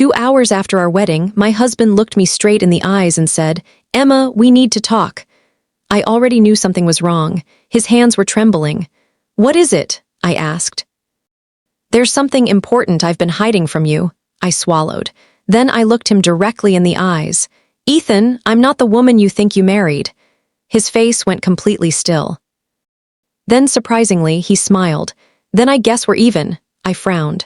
2 hours after our wedding, my husband looked me straight in the eyes and said, "Emma, we need to talk." I already knew something was wrong. His hands were trembling. "What is it?" I asked. "There's something important I've been hiding from you," I swallowed. Then I looked him directly in the eyes. "Ethan, I'm not the woman you think you married." His face went completely still. Then, surprisingly, he smiled. "Then I guess we're even," I frowned.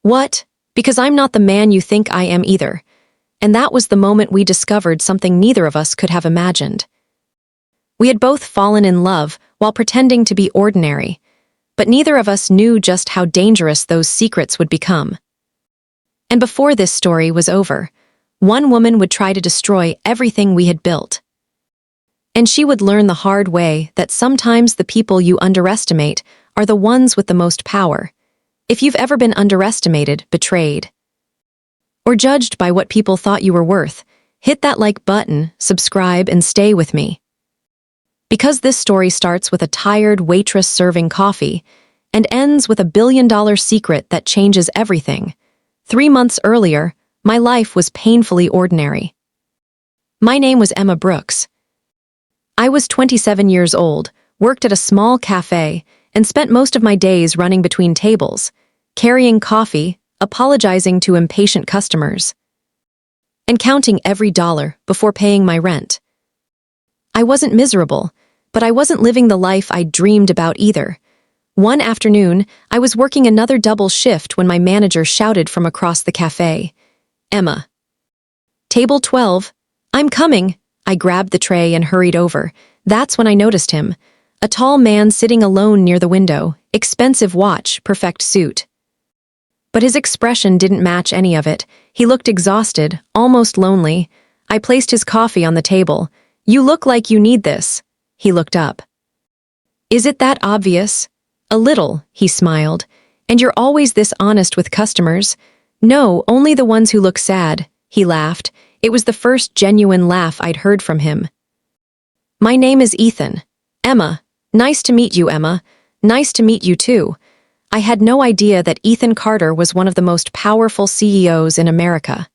"What? Because I'm not the man you think I am either." And that was the moment we discovered something neither of us could have imagined. We had both fallen in love while pretending to be ordinary, but neither of us knew just how dangerous those secrets would become. And before this story was over, one woman would try to destroy everything we had built. And she would learn the hard way that sometimes the people you underestimate are the ones with the most power. If you've ever been underestimated, betrayed, or judged by what people thought you were worth, hit that like button, subscribe, and stay with me. Because this story starts with a tired waitress serving coffee and ends with a billion-dollar secret that changes everything. 3 months earlier, my life was painfully ordinary. My name was Emma Brooks. I was 27 years old, worked at a small café, and spent most of my days running between tables, carrying coffee, apologizing to impatient customers, and counting every dollar before paying my rent. I wasn't miserable, but I wasn't living the life I dreamed about either. One afternoon, I was working another double shift when my manager shouted from across the cafe, "Emma. Table 12, I'm coming." I grabbed the tray and hurried over. That's when I noticed him, a tall man sitting alone near the window, expensive watch, perfect suit. But his expression didn't match any of it. He looked exhausted, almost lonely. I placed his coffee on the table. "You look like you need this." He looked up. "Is it that obvious?" "A little," he smiled. "And you're always this honest with customers?" "No, only the ones who look sad." He laughed. It was the first genuine laugh I'd heard from him. "My name is Ethan." "Emma. Nice to meet you, Emma." "Nice to meet you too." I had no idea that Ethan Carter was one of the most powerful CEOs in America.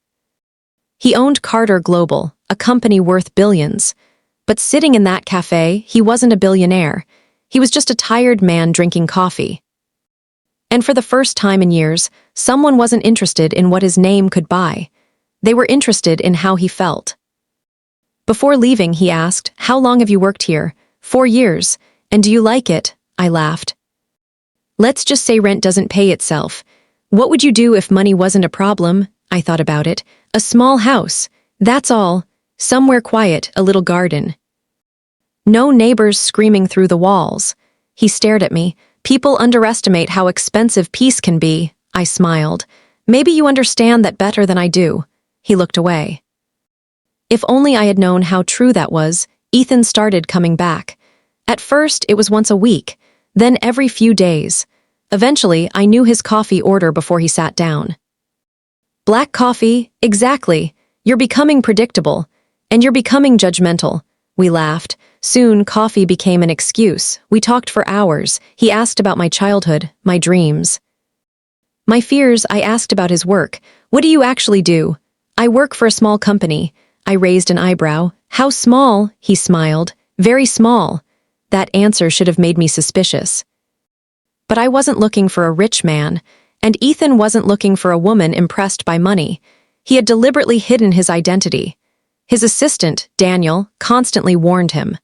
He owned Carter Global, a company worth billions. But sitting in that cafe, he wasn't a billionaire. He was just a tired man drinking coffee. And for the first time in years, someone wasn't interested in what his name could buy. They were interested in how he felt. Before leaving, he asked, "How long have you worked here?" 4 years. "And do you like it?" I laughed. "Let's just say rent doesn't pay itself. What would you do if money wasn't a problem?" I thought about it. "A small house. That's all. Somewhere quiet, a little garden. No neighbors screaming through the walls." He stared at me. "People underestimate how expensive peace can be." I smiled. "Maybe you understand that better than I do." He looked away. If only I had known how true that was. Ethan started coming back. At first, it was once a week, then every few days. Eventually, I knew his coffee order before he sat down. "Black coffee, exactly. You're becoming predictable. And you're becoming judgmental." We laughed. Soon, coffee became an excuse. We talked for hours. He asked about my childhood, my dreams, my fears. I asked about his work. "What do you actually do?" "I work for a small company." I raised an eyebrow. "How small?" He smiled. "Very small." That answer should have made me suspicious. But I wasn't looking for a rich man, and Ethan wasn't looking for a woman impressed by money. He had deliberately hidden his identity. His assistant, Daniel, constantly warned him.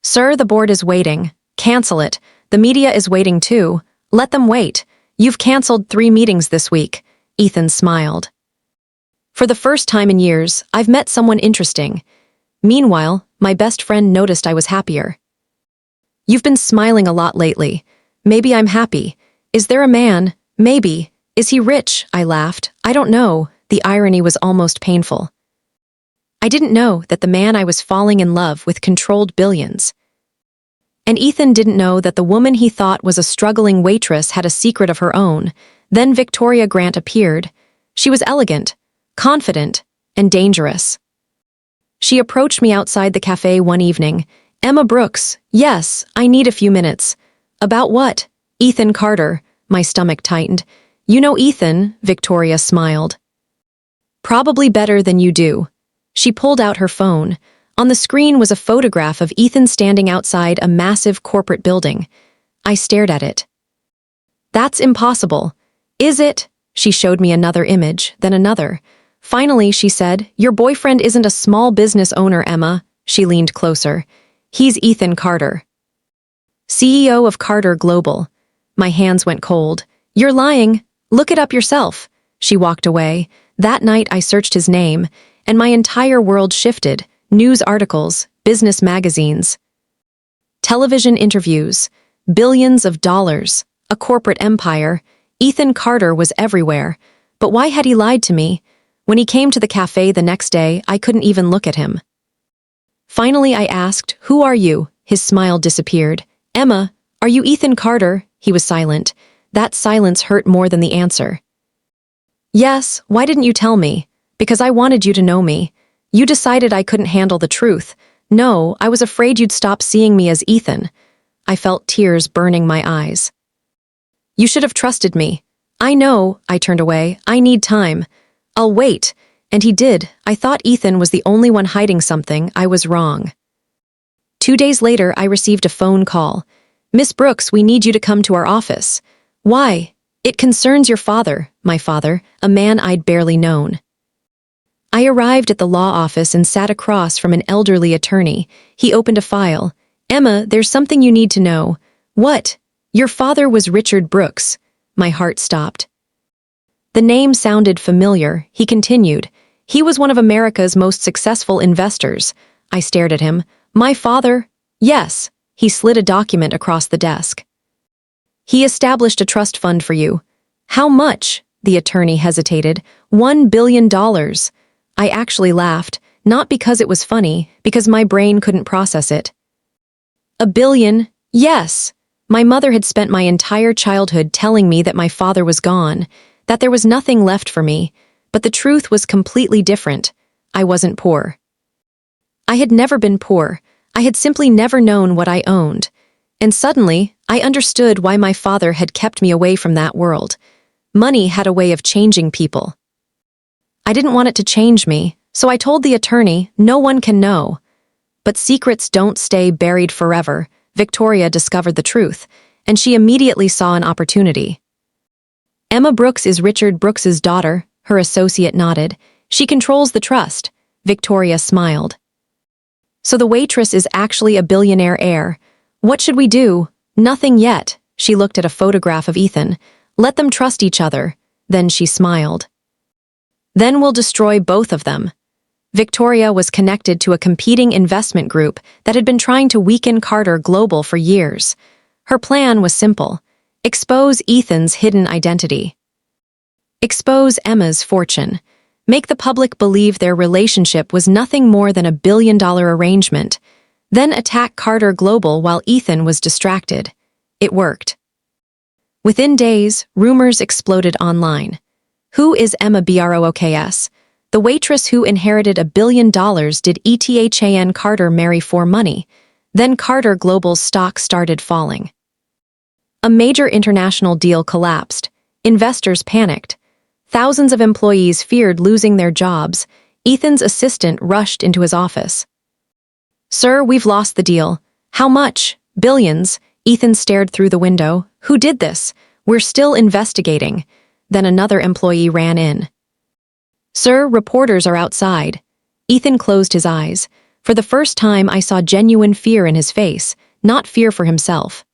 "Sir, the board is waiting. Cancel it. The media is waiting too. Let them wait. You've canceled 3 meetings this week." Ethan smiled. For the first time in years, I've met someone interesting. Meanwhile, my best friend noticed I was happier. "You've been smiling a lot lately." "Maybe I'm happy." "Is there a man?" "Maybe." "Is he rich?" I laughed. "I don't know." The irony was almost painful. I didn't know that the man I was falling in love with controlled billions. And Ethan didn't know that the woman he thought was a struggling waitress had a secret of her own. Then Victoria Grant appeared. She was elegant, confident, and dangerous. She approached me outside the cafe one evening. "Emma Brooks, yes, I need a few minutes." "About what?" "Ethan Carter." My stomach tightened. You know Ethan, Victoria smiled. Probably better than you do. She pulled out her phone. On the screen was a photograph of Ethan standing outside a massive corporate building. I stared at it. That's impossible. Is it? She showed me another image, then another. Finally, she said, Your boyfriend isn't a small business owner, Emma. She leaned closer. He's Ethan Carter, CEO of Carter Global. My hands went cold. You're lying. Look it up yourself. She walked away. That night I searched his name, and my entire world shifted. News articles, business magazines, television interviews, billions of dollars, a corporate empire. Ethan Carter was everywhere. But why had he lied to me? When he came to the cafe the next day, I couldn't even look at him. Finally, I asked, Who are you? His smile disappeared. Emma, are you Ethan Carter? He was silent. That silence hurt more than the answer. Yes, why didn't you tell me? Because I wanted you to know me. You decided I couldn't handle the truth. No, I was afraid you'd stop seeing me as Ethan. I felt tears burning my eyes. You should have trusted me. I know, I turned away. I need time. I'll wait. And he did. I thought Ethan was the only one hiding something. I was wrong. 2 days later, I received a phone call. Miss Brooks, we need you to come to our office. Why? It concerns your father, my father, a man I'd barely known. I arrived at the law office and sat across from an elderly attorney. He opened a file. Emma, there's something you need to know. What? Your father was Richard Brooks. My heart stopped. The name sounded familiar. He continued. He was one of America's most successful investors. I stared at him. My father? Yes. He slid a document across the desk. He established a trust fund for you. How much? The attorney hesitated. $1 billion. I actually laughed, not because it was funny, because my brain couldn't process it. $1 billion? Yes. My mother had spent my entire childhood telling me that my father was gone, that there was nothing left for me, but the truth was completely different. I wasn't poor. I had never been poor. I had simply never known what I owned. And suddenly, I understood why my father had kept me away from that world. Money had a way of changing people. I didn't want it to change me, so I told the attorney, no one can know. But secrets don't stay buried forever. Victoria discovered the truth, and she immediately saw an opportunity. Emma Brooks is Richard Brooks's daughter, her associate nodded. She controls the trust. Victoria smiled. So the waitress is actually a billionaire heir. What should we do? Nothing yet. She looked at a photograph of Ethan. Let them trust each other. Then she smiled. Then we'll destroy both of them. Victoria was connected to a competing investment group that had been trying to weaken Carter Global for years. Her plan was simple. Expose Ethan's hidden identity. Expose Emma's fortune. Make the public believe their relationship was nothing more than a billion-dollar arrangement. Then attack Carter Global while Ethan was distracted. It worked. Within days, rumors exploded online. Who is Emma Brooks? The waitress who inherited $1 billion. Did Ethan Carter marry for money? Then Carter Global's stock started falling. A major international deal collapsed. Investors panicked. Thousands of employees feared losing their jobs. Ethan's assistant rushed into his office. Sir, we've lost the deal. How much? Billions. Ethan stared through the window. Who did this? We're still investigating. Then another employee ran in. Sir, reporters are outside. Ethan closed his eyes. For the first time, I saw genuine fear in his face, not fear for himself.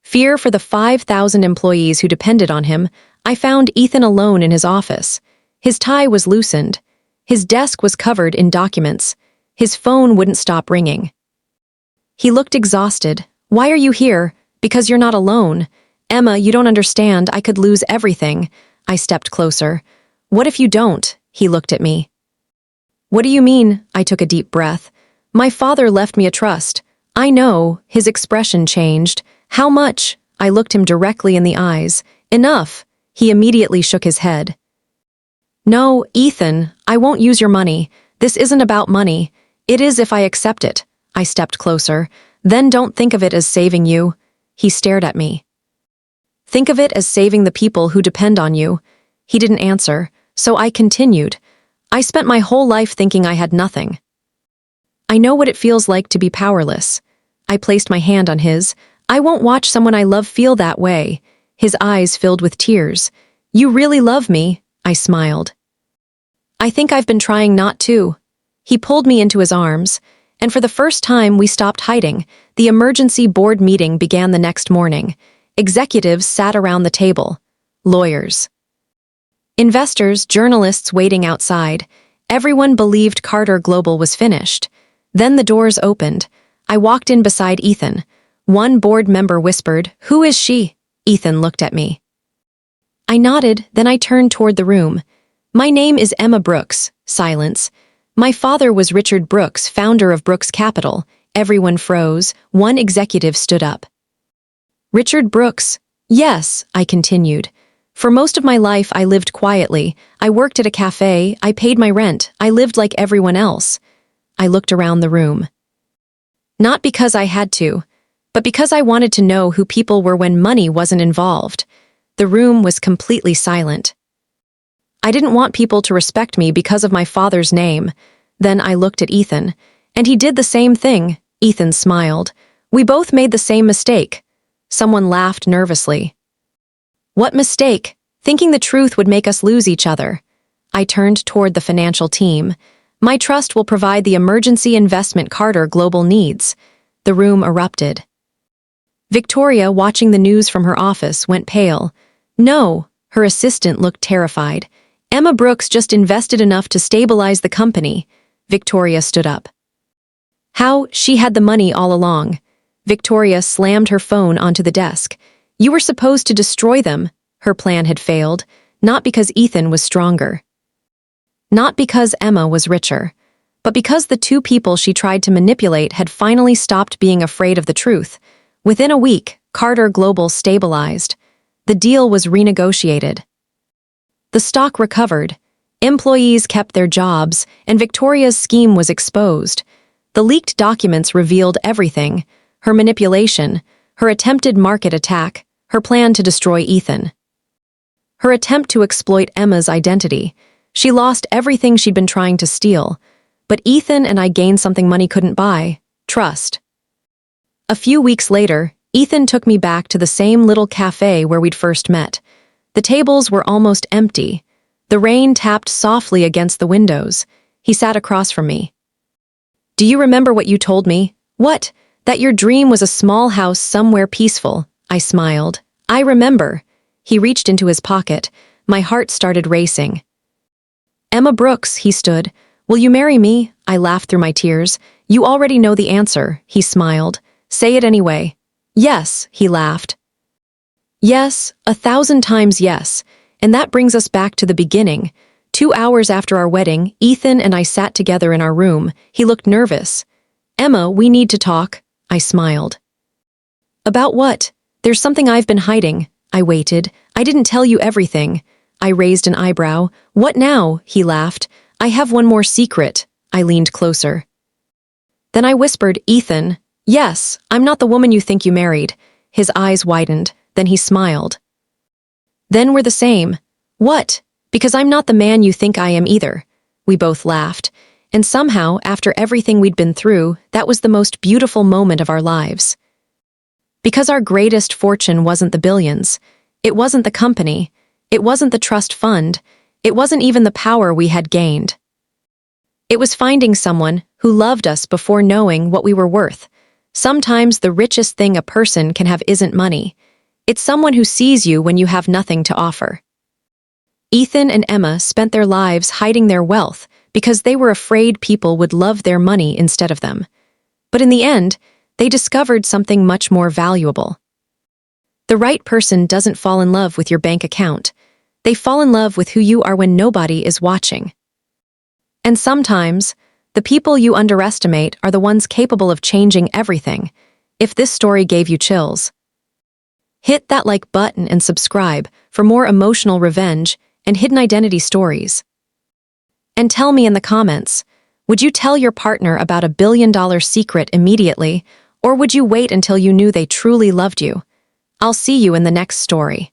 Fear for the 5,000 employees who depended on him. I found Ethan alone in his office. His tie was loosened. His desk was covered in documents. His phone wouldn't stop ringing. He looked exhausted. Why are you here? Because you're not alone. Emma, you don't understand. I could lose everything. I stepped closer. What if you don't? He looked at me. What do you mean? I took a deep breath. My father left me a trust. I know. His expression changed. How much? I looked him directly in the eyes. Enough. He immediately shook his head. No, Ethan, I won't use your money. This isn't about money. It is if I accept it. I stepped closer. Then don't think of it as saving you. He stared at me. Think of it as saving the people who depend on you. He didn't answer, so I continued. I spent my whole life thinking I had nothing. I know what it feels like to be powerless. I placed my hand on his. I won't watch someone I love feel that way. His eyes filled with tears. You really love me, I smiled. I think I've been trying not to. He pulled me into his arms, and for the first time we stopped hiding. The emergency board meeting began the next morning. Executives sat around the table. Lawyers. Investors, journalists waiting outside. Everyone believed Carter Global was finished. Then the doors opened. I walked in beside Ethan. One board member whispered, "Who is she?" Ethan looked at me. I nodded, then I turned toward the room. My name is Emma Brooks. Silence. My father was Richard Brooks, founder of Brooks Capital. Everyone froze. One executive stood up. Richard Brooks. Yes, I continued. For most of my life I lived quietly. I worked at a café, I paid my rent, I lived like everyone else. I looked around the room. Not because I had to, but because I wanted to know who people were when money wasn't involved. The room was completely silent. I didn't want people to respect me because of my father's name. Then I looked at Ethan, and he did the same thing. Ethan smiled. We both made the same mistake. Someone laughed nervously. What mistake? Thinking the truth would make us lose each other. I turned toward the financial team. My trust will provide the emergency investment Carter Global needs. The room erupted. Victoria, watching the news from her office, went pale. No, her assistant looked terrified. Emma Brooks just invested enough to stabilize the company. Victoria stood up. How? She had the money all along. Victoria slammed her phone onto the desk. You were supposed to destroy them. Her plan had failed, not because Ethan was stronger. Not because Emma was richer, but because the two people she tried to manipulate had finally stopped being afraid of the truth. Within a week, Carter Global stabilized. The deal was renegotiated. The stock recovered. Employees kept their jobs, and Victoria's scheme was exposed. The leaked documents revealed everything: her manipulation, her attempted market attack, her plan to destroy Ethan. Her attempt to exploit Emma's identity. She lost everything she'd been trying to steal. But Ethan and I gained something money couldn't buy: trust. A few weeks later, Ethan took me back to the same little cafe where we'd first met. The tables were almost empty. The rain tapped softly against the windows. He sat across from me. Do you remember what you told me? What? That your dream was a small house somewhere peaceful. I smiled. I remember. He reached into his pocket. My heart started racing. Emma Brooks, he stood. Will you marry me? I laughed through my tears. You already know the answer, he smiled. Say it anyway. Yes, he laughed. Yes, 1,000 times yes. And that brings us back to the beginning. 2 hours after our wedding, Ethan and I sat together in our room. He looked nervous. Emma, we need to talk. I smiled. About what? There's something I've been hiding. I waited. I didn't tell you everything. I raised an eyebrow. What now? He laughed. I have one more secret. I leaned closer. Then I whispered, Ethan. Yes, I'm not the woman you think you married. His eyes widened. Then he smiled. Then we're the same. What? Because I'm not the man you think I am either. We both laughed. And somehow, after everything we'd been through, that was the most beautiful moment of our lives. Because our greatest fortune wasn't the billions. It wasn't the company. It wasn't the trust fund. It wasn't even the power we had gained. It was finding someone who loved us before knowing what we were worth. Sometimes the richest thing a person can have isn't money. It's someone who sees you when you have nothing to offer. Ethan and Emma spent their lives hiding their wealth because they were afraid people would love their money instead of them. But in the end, they discovered something much more valuable. The right person doesn't fall in love with your bank account. They fall in love with who you are when nobody is watching. And sometimes, the people you underestimate are the ones capable of changing everything. If this story gave you chills, hit that like button and subscribe for more emotional revenge and hidden identity stories. And tell me in the comments, would you tell your partner about a billion-dollar secret immediately, or would you wait until you knew they truly loved you? I'll see you in the next story.